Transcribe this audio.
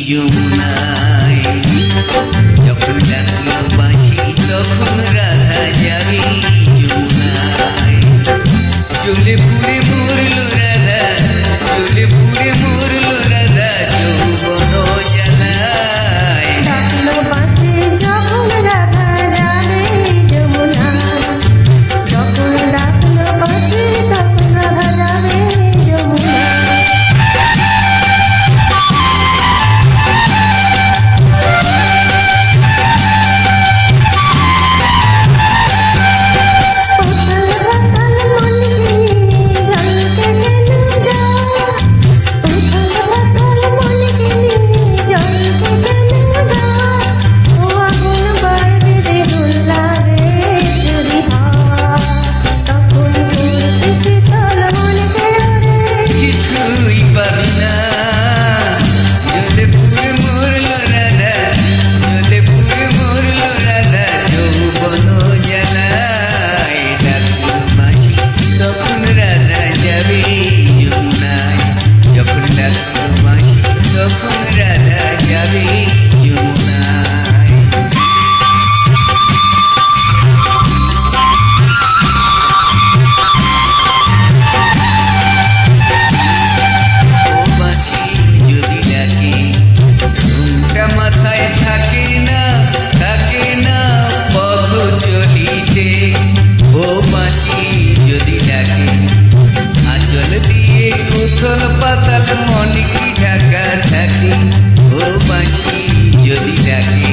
যমুনায় যখন ডাকলো বাঁশি তখন রাধা যাবে যমুনায় জ্বলে পুড়ে মরলো রাধা জ্বলে পুড়ে মরলো রাধা যৌবন জ্বালায় ডাকলো বাঁশি যখন রাধা যাবে যমুনায় যখন ডাকলো বাঁশি তখন রাধা যাবে যমুনায় কিছুই পাবি না জ্বলে পুড়ে মরলো রাধা জ্বলে পুড়ে মরলো রাধা যৌবন জ্বালায় ডাকলো বাঁশি তখন রাধা যাবে যমুনায় যখন ডাকলো বাঁশি তখন রাধা যাবে যমুনায় ও বাঁশি যদি ডাকে ঘুমটা মাথায় থাকে না পথ চলিতে ও বাঁশি যদি ডাকে আঁচল দিয়ে উথল পাতাল মন কি ঢাকা থাকে ও বাঁশি যদি ডাকে